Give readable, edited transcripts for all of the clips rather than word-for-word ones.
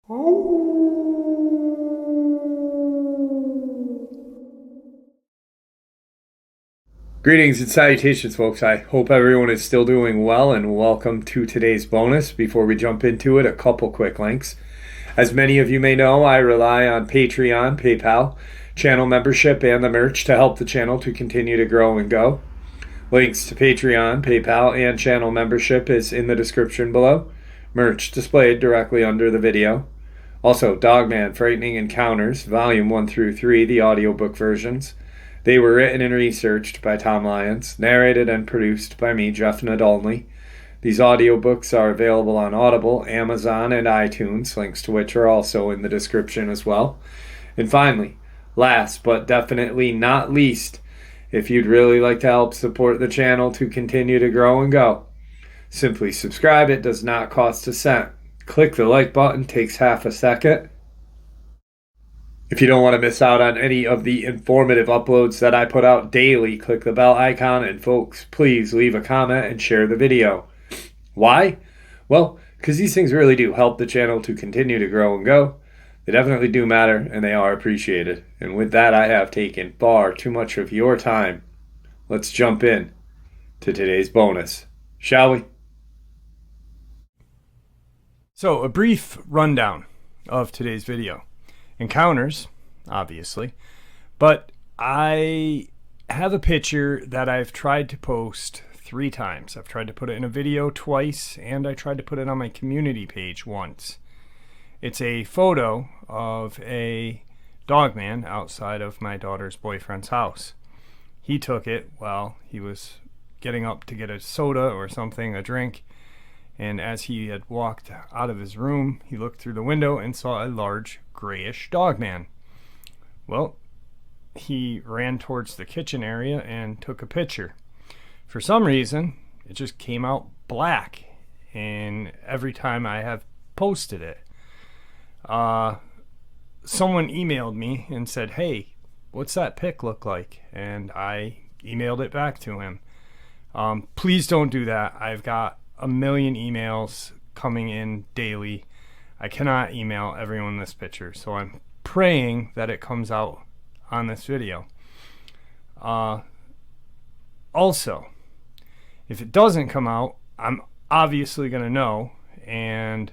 Greetings and salutations, folks. I hope everyone is still doing well, and welcome to today's bonus. Before we jump into it, a couple quick links. As many of you may know, I rely on Patreon, PayPal, channel membership, and the merch to help the channel to continue to grow and go. Links to Patreon, PayPal, and channel membership is in the description below. Merch displayed directly under the video. Also, Dogman Frightening Encounters, Volume 1 through 3, the audiobook versions. They were written and researched by Tom Lyons, narrated and produced by me, Jeff Nadolny. These audiobooks are available on Audible, Amazon, and iTunes, links to which are also in the description as well. And finally, last but definitely not least, if you'd really like to help support the channel to continue to grow and go, simply subscribe. It does not cost a cent. Click the like button, takes half a second. If you don't want to miss out on any of the informative uploads that I put out daily, click the bell icon, and folks, please leave a comment and share the video. Why? Well, because these things really do help the channel to continue to grow and go. They definitely do matter, and they are appreciated. And with that, I have taken far too much of your time. Let's jump in to today's bonus, shall we? So, a brief rundown of today's video. Encounters, obviously, but I have a picture that I've tried to post 3 times. I've tried to put it in a video twice, and I tried to put it on my community page once. It's a photo of a dogman outside of my daughter's boyfriend's house. He took it while he was getting up to get a soda or something, a drink, and as he had walked out of his room, he looked through the window and saw a large grayish dogman. Well, he ran towards the kitchen area and took a picture. For some reason, it just came out black, and every time I have posted it, someone emailed me and said, "Hey, what's that pic look like?" And I emailed it back to him. Please don't do that. I've got a million emails coming in daily. I cannot email everyone this picture, so I'm praying that it comes out on this video. Also, if it doesn't come out, I'm obviously going to know, and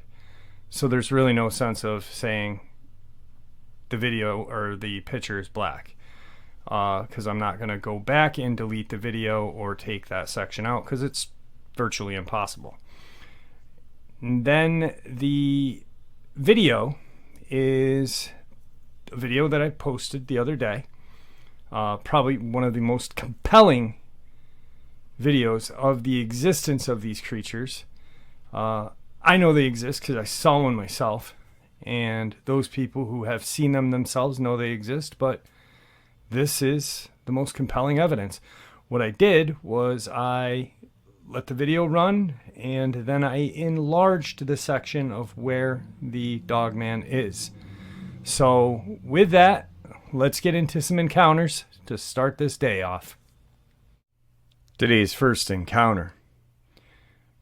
so there's really no sense of saying the video or the picture is black, because I'm not going to go back and delete the video or take that section out, because it's virtually impossible. And then the video is a video that I posted the other day. Probably one of the most compelling videos of the existence of these creatures. I know they exist because I saw one myself, and those people who have seen them themselves know they exist, but this is the most compelling evidence. What I did was I let the video run, and then I enlarged the section of where the dogman is. So with that, let's get into some encounters to start this day off. Today's first encounter.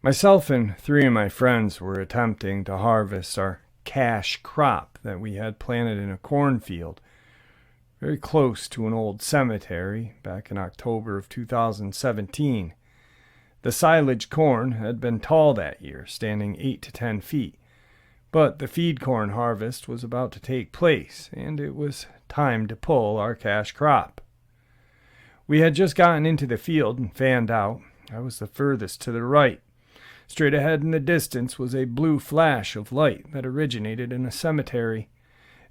Myself and 3 of my friends were attempting to harvest our cash crop that we had planted in a cornfield very close to an old cemetery back in October of 2017. The silage corn had been tall that year, standing 8 to 10 feet, but the feed corn harvest was about to take place, and it was time to pull our cash crop. We had just gotten into the field and fanned out. I was the furthest to the right. Straight ahead in the distance was a blue flash of light that originated in a cemetery.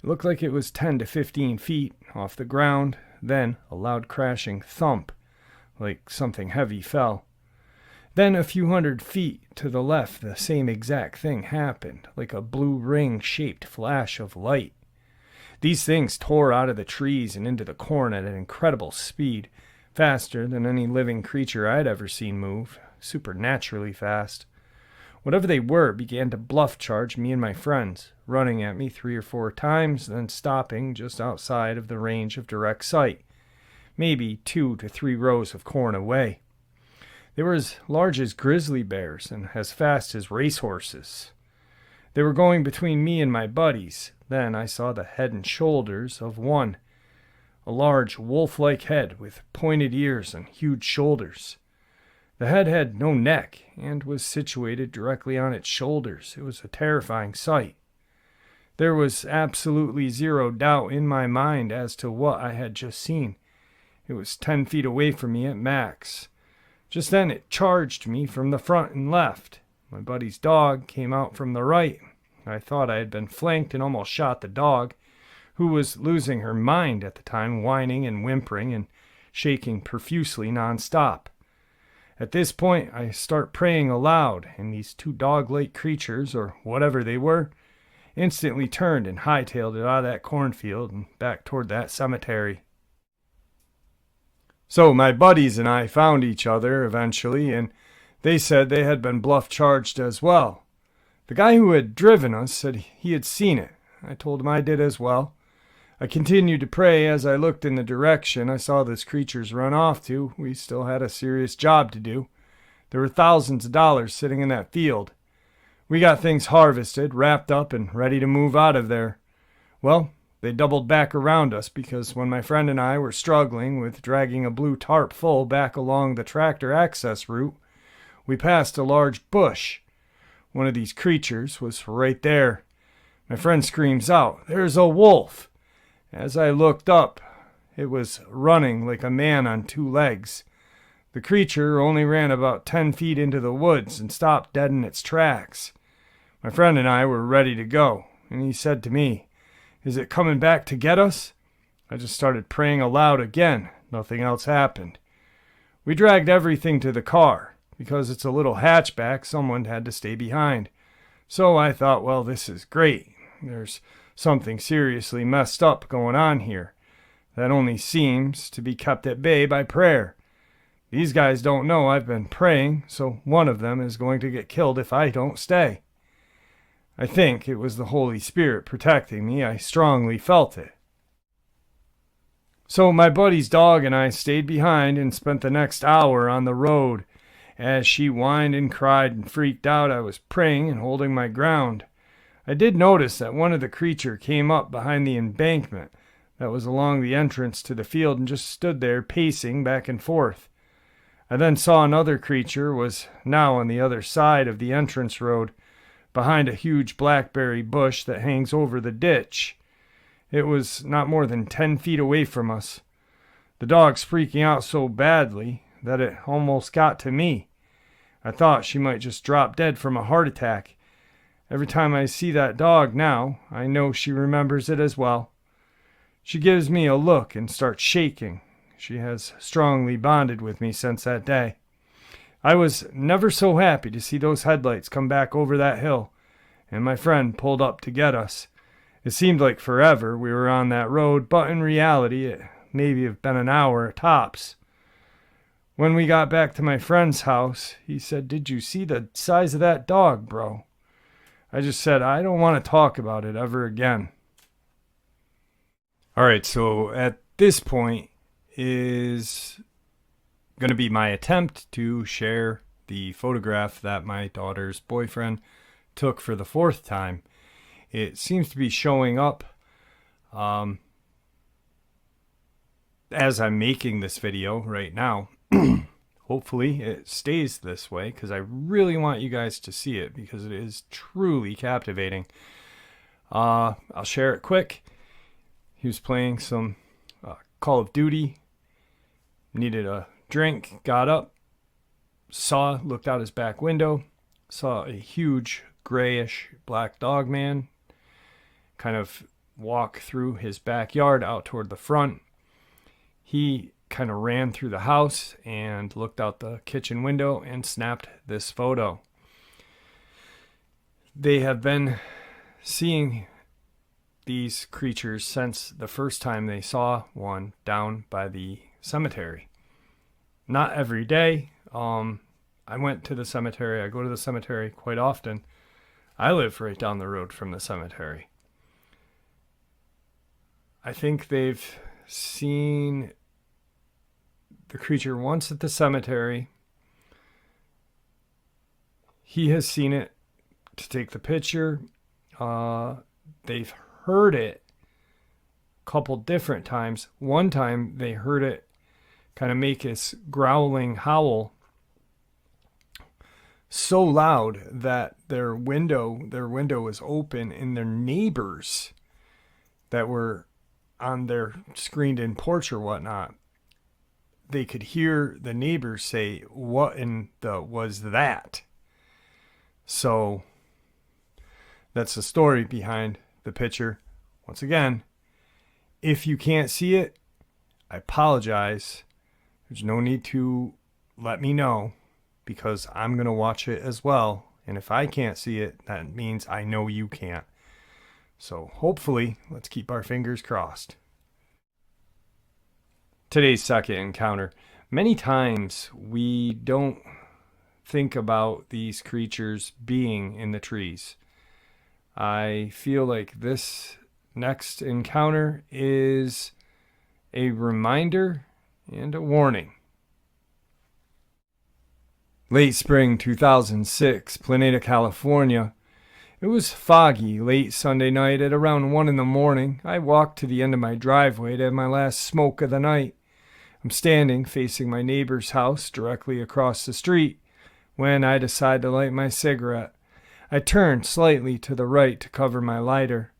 It looked like it was 10 to 15 feet off the ground, then a loud crashing thump, like something heavy fell. Then a few hundred feet to the left, the same exact thing happened, like a blue ring-shaped flash of light. These things tore out of the trees and into the corn at an incredible speed, faster than any living creature I'd ever seen move, supernaturally fast. Whatever they were began to bluff charge me and my friends, running at me 3 or 4 times, then stopping just outside of the range of direct sight, maybe 2 to 3 rows of corn away. They were as large as grizzly bears and as fast as racehorses. They were going between me and my buddies. Then I saw the head and shoulders of one, a large wolf-like head with pointed ears and huge shoulders. The head had no neck and was situated directly on its shoulders. It was a terrifying sight. There was absolutely zero doubt in my mind as to what I had just seen. It was 10 feet away from me at max. Just then it charged me from the front and left. My buddy's dog came out from the right. I thought I had been flanked and almost shot the dog, who was losing her mind at the time, whining and whimpering and shaking profusely nonstop. At this point, I start praying aloud, and these two dog-like creatures, or whatever they were, instantly turned and hightailed it out of that cornfield and back toward that cemetery. So my buddies and I found each other eventually, and they said they had been bluff charged as well. The guy who had driven us said he had seen it. I told him I did as well. I continued to pray as I looked in the direction I saw this creature's run off to. We still had a serious job to do. There were thousands of dollars sitting in that field. We got things harvested, wrapped up, and ready to move out of there. Well, they doubled back around us because when my friend and I were struggling with dragging a blue tarp full back along the tractor access route, we passed a large bush. One of these creatures was right there. My friend screams out, "There's a wolf!" As I looked up, it was running like a man on two legs. The creature only ran about 10 feet into the woods and stopped dead in its tracks. My friend and I were ready to go, and he said to me, "Is it coming back to get us?" I just started praying aloud again. Nothing else happened. We dragged everything to the car. Because it's a little hatchback, someone had to stay behind. So I thought, well, this is great. There's something seriously messed up going on here. That only seems to be kept at bay by prayer. These guys don't know I've been praying, so one of them is going to get killed if I don't stay. I think it was the Holy Spirit protecting me. I strongly felt it. So my buddy's dog and I stayed behind and spent the next hour on the road. As she whined and cried and freaked out, I was praying and holding my ground. I did notice that one of the creature came up behind the embankment that was along the entrance to the field and just stood there pacing back and forth. I then saw another creature was now on the other side of the entrance road, behind a huge blackberry bush that hangs over the ditch. It was not more than 10 feet away from us. The dog's freaking out so badly that it almost got to me. I thought she might just drop dead from a heart attack. Every time I see that dog now, I know she remembers it as well. She gives me a look and starts shaking. She has strongly bonded with me since that day. I was never so happy to see those headlights come back over that hill, and my friend pulled up to get us. It seemed like forever we were on that road, but in reality it maybe have been an hour tops. When we got back to my friend's house, he said, "Did you see the size of that dog, bro?" I just said, "I don't want to talk about it ever again." All right, so at this point is going to be my attempt to share the photograph that my daughter's boyfriend took for the 4th time. It seems to be showing up as I'm making this video right now. Hopefully it stays this way because I really want you guys to see it because it is truly captivating. I'll share it quick. He was playing some Call of Duty, needed a drink, got up, looked out his back window, saw a huge grayish black Dogman kind of walk through his backyard out toward the front. He kind of ran through the house and looked out the kitchen window and snapped this photo. They have been seeing these creatures since the first time they saw one down by the cemetery. Not every day. I went to the cemetery. I go to the cemetery quite often. I live right down the road from the cemetery. I think they've seen the creature once at the cemetery. He has seen it to take the picture, they've heard it a couple different times. One time they heard it kind of make this growling howl so loud that their window was open, and their neighbors that were on their screened-in porch or whatnot, they could hear the neighbors say, "What in the was that?" So that's the story behind the picture. Once again, if you can't see it, I apologize. There's no need to let me know, because I'm going to watch it as well. And if I can't see it, that means I know you can't. So hopefully, let's keep our fingers crossed. Today's second encounter. Many times we don't think about these creatures being in the trees. I feel like this next encounter is a reminder and a warning. Late spring 2006, Planeta, California. It was foggy late Sunday night at around 1 in the morning. I walked to the end of my driveway to have my last smoke of the night. I'm standing facing my neighbor's house directly across the street when I decide to light my cigarette. I turned slightly to the right to cover my lighter.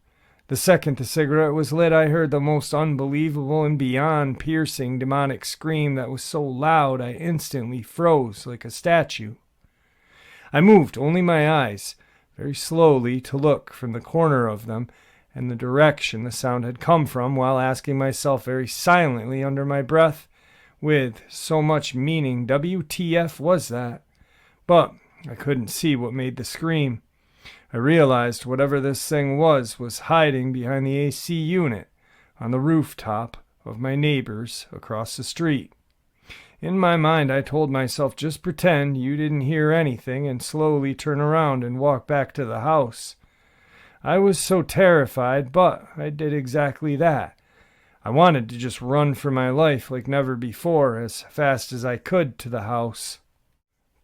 The second the cigarette was lit, I heard the most unbelievable and beyond piercing demonic scream that was so loud I instantly froze like a statue. I moved only my eyes very slowly to look from the corner of them and the direction the sound had come from, while asking myself very silently under my breath, with so much meaning, WTF was that? But I couldn't see what made the scream. I realized whatever this thing was hiding behind the AC unit on the rooftop of my neighbors across the street. In my mind, I told myself, just pretend you didn't hear anything and slowly turn around and walk back to the house. I was so terrified, but I did exactly that. I wanted to just run for my life like never before, as fast as I could to the house.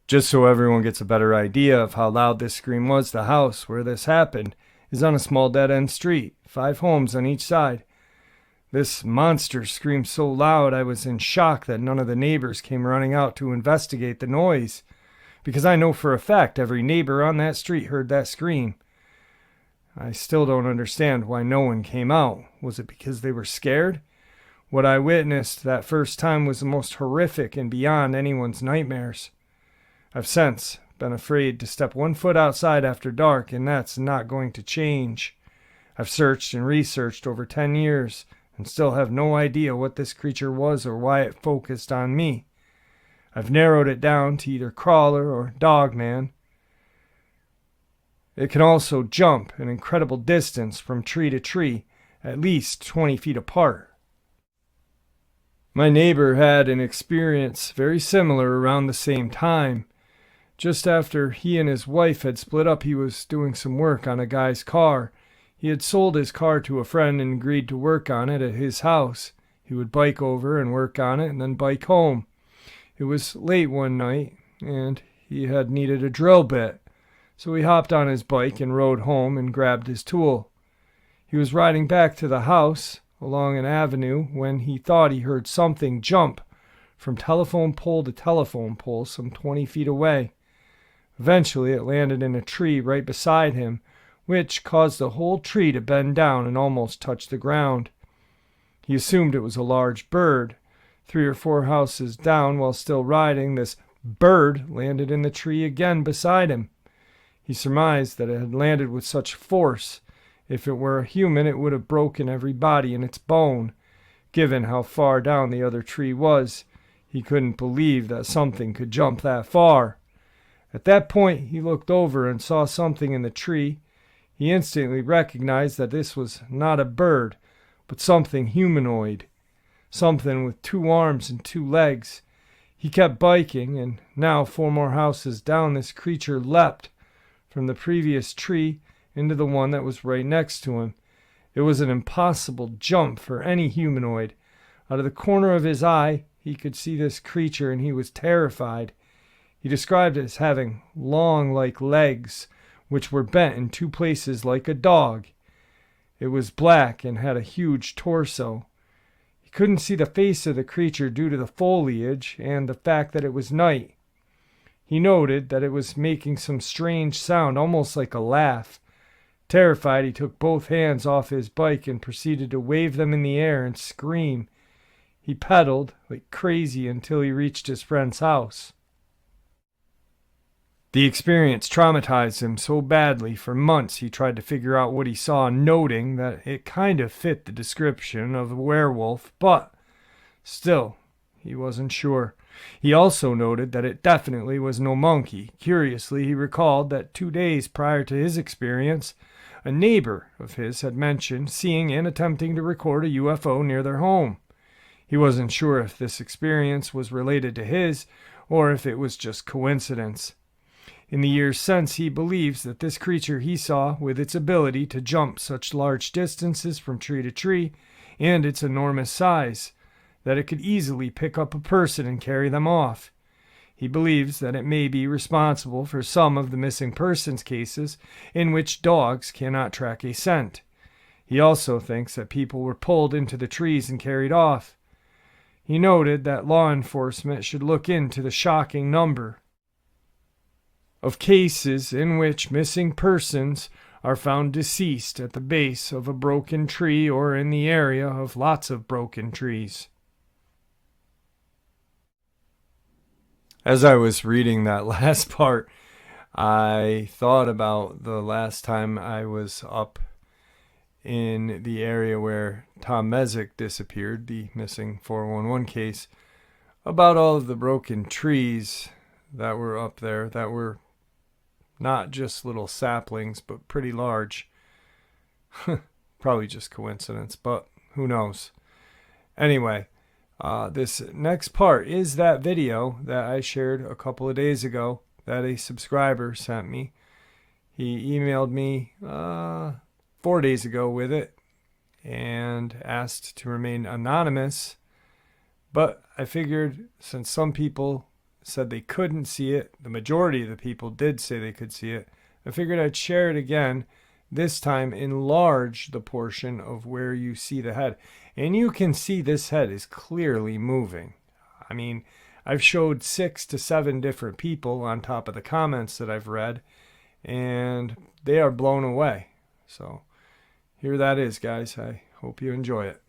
Just so everyone gets a better idea of how loud this scream was, the house where this happened is on a small dead-end street, 5 homes on each side. This monster screamed so loud I was in shock that none of the neighbors came running out to investigate the noise, because I know for a fact every neighbor on that street heard that scream. I still don't understand why no one came out. Was it because they were scared? What I witnessed that first time was the most horrific and beyond anyone's nightmares. I've since been afraid to step 1 foot outside after dark, and that's not going to change. I've searched and researched over 10 years and still have no idea what this creature was or why it focused on me. I've narrowed it down to either crawler or dogman. It can also jump an incredible distance from tree to tree, at least 20 feet apart. My neighbor had an experience very similar around the same time. Just after he and his wife had split up, he was doing some work on a guy's car. He had sold his car to a friend and agreed to work on it at his house. He would bike over and work on it and then bike home. It was late one night, and he had needed a drill bit, so he hopped on his bike and rode home and grabbed his tool. He was riding back to the house along an avenue when he thought he heard something jump from telephone pole to telephone pole some 20 feet away. Eventually, it landed in a tree right beside him, which caused the whole tree to bend down and almost touch the ground. He assumed it was a large bird. 3 or 4 houses down, while still riding, this bird landed in the tree again beside him. He surmised that it had landed with such force. If it were a human, it would have broken every body in its bone. Given how far down the other tree was, he couldn't believe that something could jump that far. At that point, he looked over and saw something in the tree. He instantly recognized that this was not a bird, but something humanoid, something with 2 arms and 2 legs. He kept biking, and now 4 more houses down, this creature leapt from the previous tree into the one that was right next to him. It was an impossible jump for any humanoid. Out of the corner of his eye, he could see this creature, and he was terrified. He described it as having long, like legs, which were bent in two places like a dog. It was black and had a huge torso. He couldn't see the face of the creature due to the foliage and the fact that it was night. He noted that it was making some strange sound, almost like a laugh. Terrified, he took both hands off his bike and proceeded to wave them in the air and scream. He pedaled like crazy until he reached his friend's house. The experience traumatized him so badly for months he tried to figure out what he saw, noting that it kind of fit the description of a werewolf, but still, he wasn't sure. He also noted that it definitely was no monkey. Curiously, he recalled that 2 days prior to his experience, a neighbor of his had mentioned seeing and attempting to record a UFO near their home. He wasn't sure if this experience was related to his or if it was just coincidence. In the years since, he believes that this creature he saw, with its ability to jump such large distances from tree to tree, and its enormous size, that it could easily pick up a person and carry them off. He believes that it may be responsible for some of the missing persons cases in which dogs cannot track a scent. He also thinks that people were pulled into the trees and carried off. He noted that law enforcement should look into the shocking number of cases in which missing persons are found deceased at the base of a broken tree or in the area of lots of broken trees. As I was reading that last part, I thought about the last time I was up in the area where Tom Mezek disappeared, the missing 411 case, about all of the broken trees that were up there that were not just little saplings, but pretty large. Probably just coincidence, but who knows. Anyway, this next part is that video that I shared a couple of days ago that a subscriber sent me. He emailed me 4 days ago with it and asked to remain anonymous. But I figured since some people said they couldn't see it, the majority of the people did say they could see it, I figured I'd share it again, this time enlarge the portion of where you see the head. And you can see this head is clearly moving. I mean, I've showed 6 to 7 different people on top of the comments that I've read, and they are blown away. So here that is, guys. I hope you enjoy it.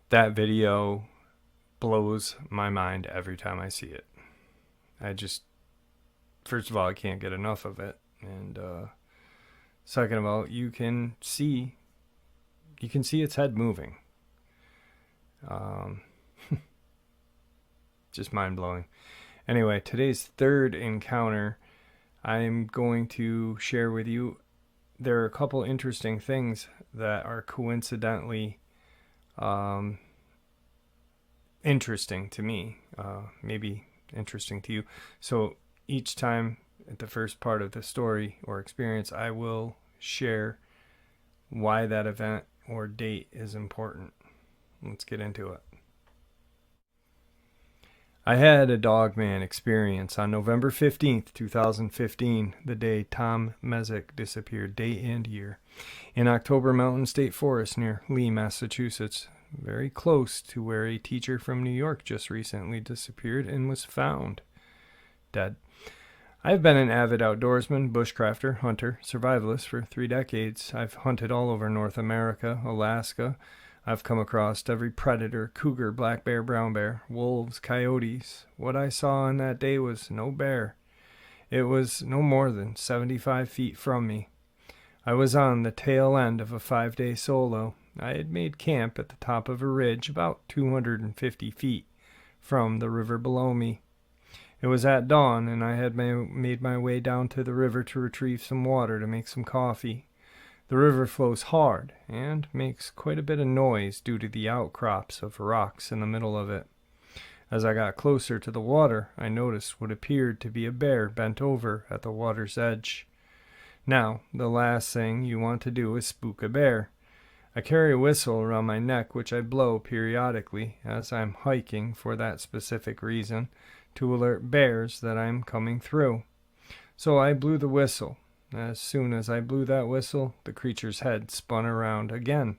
That video blows my mind every time I see it. First of all, I can't get enough of it. And second of all, you can see its head moving. Just mind-blowing. Anyway, today's third encounter, I'm going to share with you. There are a couple interesting things that are coincidentally interesting to me, maybe interesting to you. So each time at the first part of the story or experience, I will share why that event or date is important. Let's get into it. I had a Dogman experience on November 15th, 2015, the day Tom Mezek disappeared, day and year, in October Mountain State Forest near Lee, Massachusetts, very close to where a teacher from New York just recently disappeared and was found dead. I've been an avid outdoorsman, bushcrafter, hunter, survivalist for 3 decades. I've hunted all over North America, Alaska. I've come across every predator, cougar, black bear, brown bear, wolves, coyotes. What I saw on that day was no bear. It was no more than 75 feet from me. I was on the tail end of a 5-day solo. I had made camp at the top of a ridge about 250 feet from the river below me. It was at dawn, and I had made my way down to the river to retrieve some water to make some coffee. The river flows hard and makes quite a bit of noise due to the outcrops of rocks in the middle of it. As I got closer to the water, I noticed what appeared to be a bear bent over at the water's edge. Now, the last thing you want to do is spook a bear. I carry a whistle around my neck, which I blow periodically as I'm hiking for that specific reason, to alert bears that I'm coming through. So I blew the whistle. As soon as I blew that whistle, the creature's head spun around again.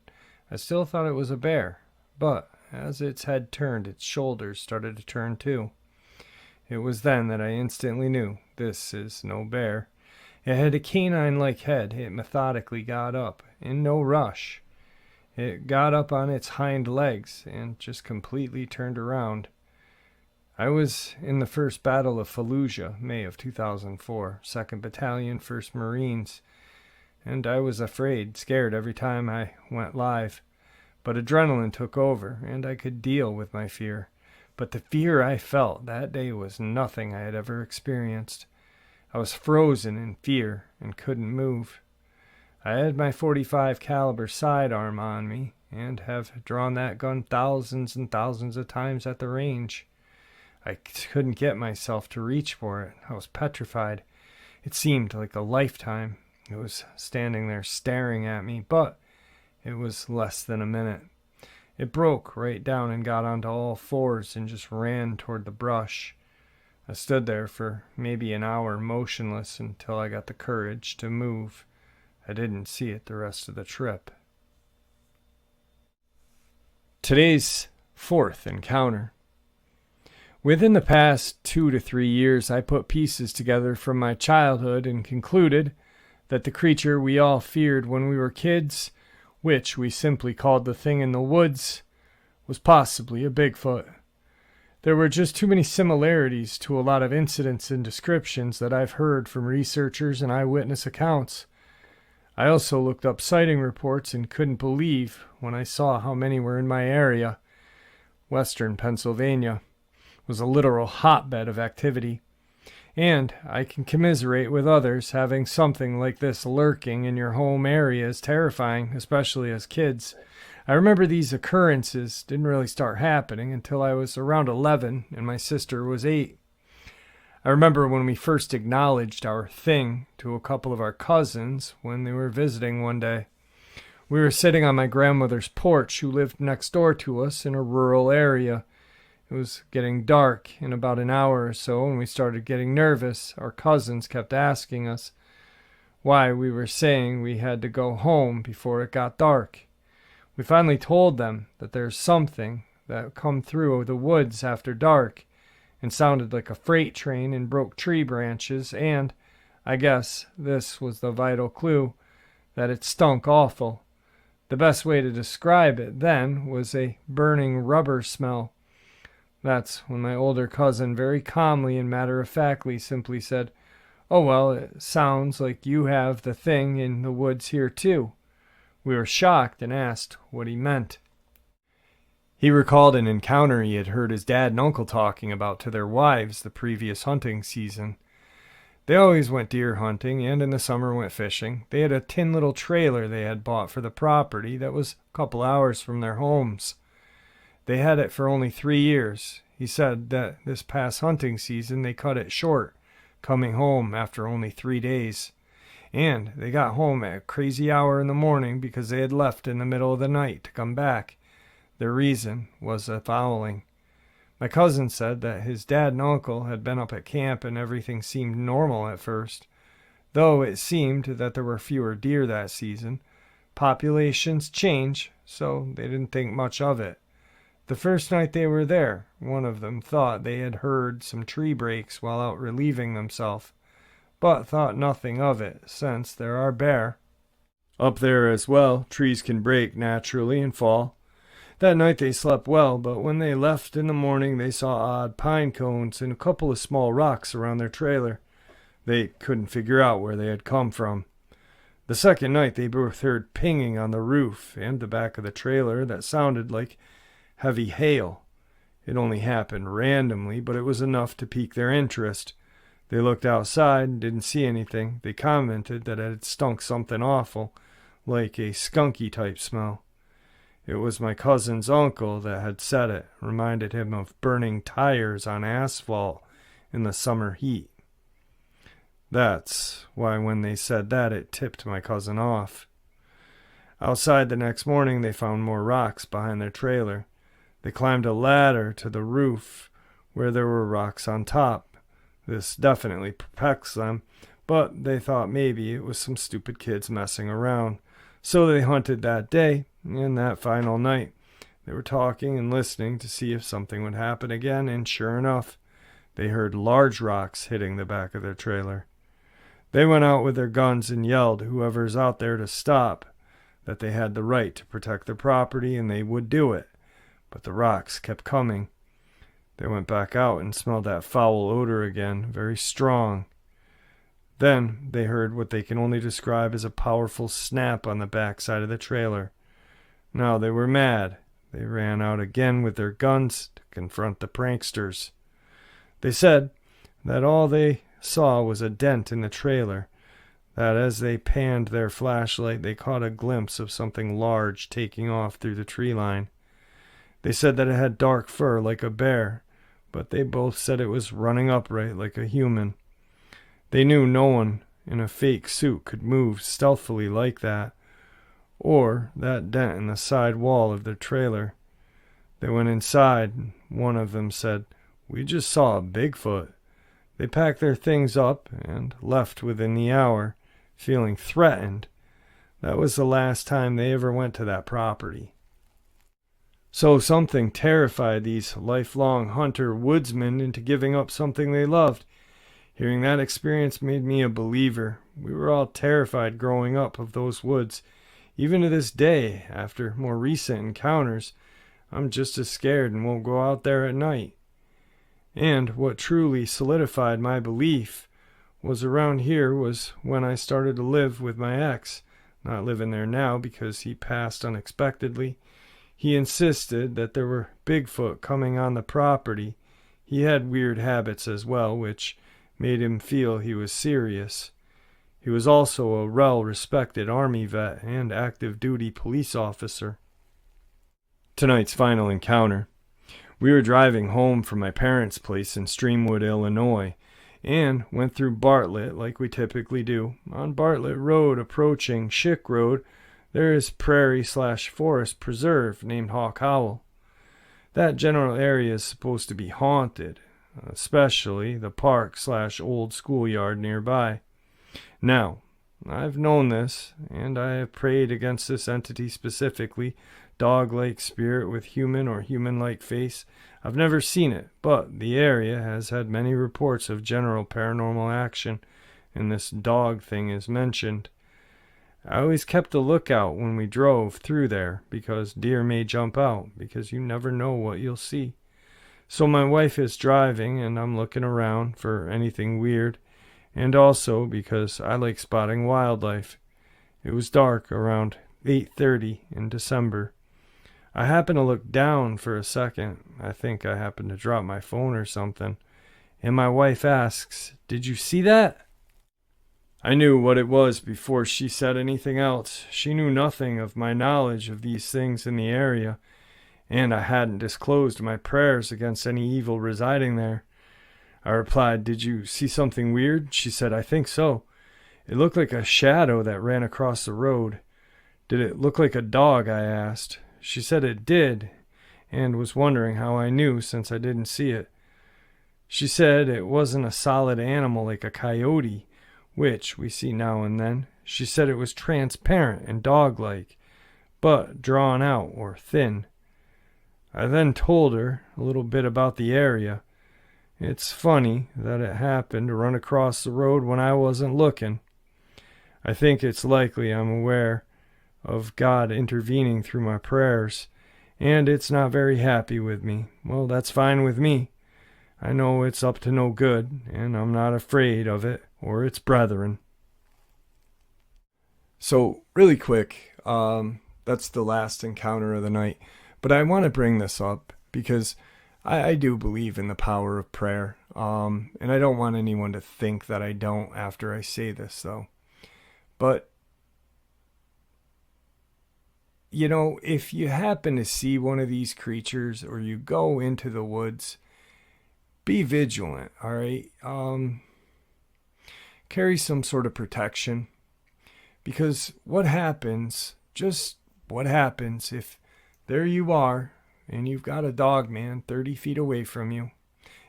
I still thought it was a bear, but as its head turned, its shoulders started to turn too. It was then that I instantly knew this is no bear. It had a canine-like head. It methodically got up, in no rush. It got up on its hind legs and just completely turned around. I was in the First Battle of Fallujah, May of 2004, 2nd Battalion, 1st Marines, and I was scared every time I went live. But adrenaline took over, and I could deal with my fear. But the fear I felt that day was nothing I had ever experienced. I was frozen in fear and couldn't move. I had my .45 caliber sidearm on me, and have drawn that gun thousands and thousands of times at the range. I couldn't get myself to reach for it. I was petrified. It seemed like a lifetime. It was standing there staring at me, but it was less than a minute. It broke right down and got onto all fours and just ran toward the brush. I stood there for maybe an hour motionless until I got the courage to move. I didn't see it the rest of the trip. Today's fourth encounter. Within the past 2 to 3 years, I put pieces together from my childhood and concluded that the creature we all feared when we were kids, which we simply called the thing in the woods, was possibly a Bigfoot. There were just too many similarities to a lot of incidents and descriptions that I've heard from researchers and eyewitness accounts. I also looked up sighting reports and couldn't believe when I saw how many were in my area. Western Pennsylvania was a literal hotbed of activity, and I can commiserate with others. Having something like this lurking in your home area is terrifying, especially as kids. I remember these occurrences didn't really start happening until I was around 11 and my sister was 8. I remember when we first acknowledged our thing to a couple of our cousins when they were visiting one day. We were sitting on my grandmother's porch, who lived next door to us in a rural area. It was getting dark in about an hour or so, and we started getting nervous. Our cousins kept asking us why we were saying we had to go home before it got dark. We finally told them that there's something that come through the woods after dark and sounded like a freight train and broke tree branches, and I guess this was the vital clue, that it stunk awful. The best way to describe it then was a burning rubber smell. That's when my older cousin very calmly and matter-of-factly simply said, "Oh well, it sounds like you have the thing in the woods here too." We were shocked and asked what he meant. He recalled an encounter he had heard his dad and uncle talking about to their wives the previous hunting season. They always went deer hunting and in the summer went fishing. They had a tin little trailer they had bought for the property that was a couple hours from their homes. They had it for only 3 years. He said that this past hunting season they cut it short, coming home after only 3 days. And they got home at a crazy hour in the morning because they had left in the middle of the night to come back. Their reason was the following. My cousin said that his dad and uncle had been up at camp and everything seemed normal at first, though it seemed that there were fewer deer that season. Populations change, so they didn't think much of it. The first night they were there, one of them thought they had heard some tree breaks while out relieving themselves, but thought nothing of it, since there are bear. Up there as well, trees can break naturally and fall. That night they slept well, but when they left in the morning they saw odd pine cones and a couple of small rocks around their trailer. They couldn't figure out where they had come from. The second night they both heard pinging on the roof and the back of the trailer that sounded like heavy hail. It only happened randomly, but it was enough to pique their interest. They looked outside and didn't see anything. They commented that it had stunk something awful, like a skunky type smell. It was my cousin's uncle that had said it, reminded him of burning tires on asphalt in the summer heat. That's why when they said that, it tipped my cousin off. Outside the next morning, they found more rocks behind their trailer. They climbed a ladder to the roof where there were rocks on top. This definitely perplexed them, but they thought maybe it was some stupid kids messing around. So they hunted that day, and that final night. They were talking and listening to see if something would happen again, and sure enough, they heard large rocks hitting the back of their trailer. They went out with their guns and yelled whoever's out there to stop, that they had the right to protect their property and they would do it. But the rocks kept coming. They went back out and smelled that foul odor again, very strong. Then they heard what they can only describe as a powerful snap on the backside of the trailer. Now they were mad. They ran out again with their guns to confront the pranksters. They said that all they saw was a dent in the trailer, that as they panned their flashlight they caught a glimpse of something large taking off through the tree line. They said that it had dark fur like a bear, but they both said it was running upright like a human. They knew no one in a fake suit could move stealthily like that, or that dent in the side wall of their trailer. They went inside, and one of them said, "We just saw a Bigfoot." They packed their things up and left within the hour, feeling threatened. That was the last time they ever went to that property. So something terrified these lifelong hunter woodsmen into giving up something they loved. Hearing that experience made me a believer. We were all terrified growing up of those woods. Even to this day, after more recent encounters, I'm just as scared and won't go out there at night. And what truly solidified my belief was around here was when I started to live with my ex. Not living there now because he passed unexpectedly. He insisted that there were Bigfoot coming on the property. He had weird habits as well, which made him feel he was serious. He was also a well-respected Army vet and active-duty police officer. Tonight's final encounter. We were driving home from my parents' place in Streamwood, Illinois, and went through Bartlett like we typically do. On Bartlett Road, approaching Schick Road, there is prairie/forest preserve named Hawk Hollow. That general area is supposed to be haunted, especially the park/old schoolyard nearby. Now, I've known this, and I have prayed against this entity specifically, dog-like spirit with human or human-like face. I've never seen it, but the area has had many reports of general paranormal action, and this dog thing is mentioned. I always kept a lookout when we drove through there because deer may jump out because you never know what you'll see. So my wife is driving and I'm looking around for anything weird, and also because I like spotting wildlife. It was dark around 8:30 in December. I happened to look down for a second. I think I happened to drop my phone or something. And my wife asks, "Did you see that?" I knew what it was before she said anything else. She knew nothing of my knowledge of these things in the area, and I hadn't disclosed my prayers against any evil residing there. I replied, "Did you see something weird?" She said, "I think so. It looked like a shadow that ran across the road." "Did it look like a dog?" I asked. She said it did, and was wondering how I knew since I didn't see it. She said it wasn't a solid animal like a coyote, which we see now and then. She said it was transparent and dog-like, but drawn out or thin. I then told her a little bit about the area. It's funny that it happened to run across the road when I wasn't looking. I think it's likely I'm aware of God intervening through my prayers, and it's not very happy with me. Well, that's fine with me. I know it's up to no good, and I'm not afraid of it or its brethren. So, really quick, that's the last encounter of the night. But I want to bring this up because I do believe in the power of prayer. And I don't want anyone to think that I don't after I say this, though. But, you know, if you happen to see one of these creatures or you go into the woods, be vigilant, all right? Carry some sort of protection. Because what happens if there you are and you've got a Dogman 30 feet away from you?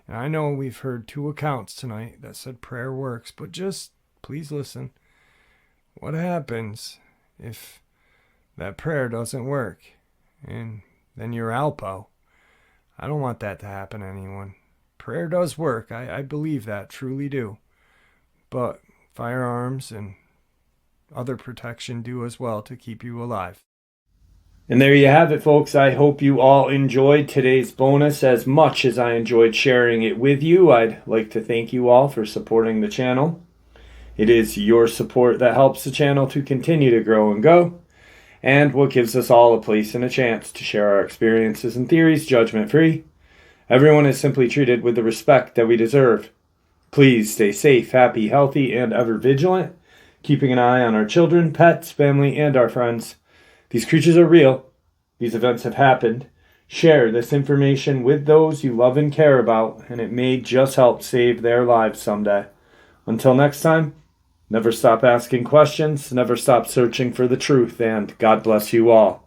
And I know we've heard 2 accounts tonight that said prayer works, but just please listen. What happens if that prayer doesn't work and then you're Alpo? I don't want that to happen to anyone. Prayer does work. I believe that, truly do. But firearms and other protection do as well to keep you alive. And there you have it, folks. I hope you all enjoyed today's bonus as much as I enjoyed sharing it with you. I'd like to thank you all for supporting the channel. It is your support that helps the channel to continue to grow and go, and what gives us all a place and a chance to share our experiences and theories judgment-free. Everyone is simply treated with the respect that we deserve. Please stay safe, happy, healthy, and ever vigilant, keeping an eye on our children, pets, family, and our friends. These creatures are real. These events have happened. Share this information with those you love and care about, and it may just help save their lives someday. Until next time, never stop asking questions, never stop searching for the truth, and God bless you all.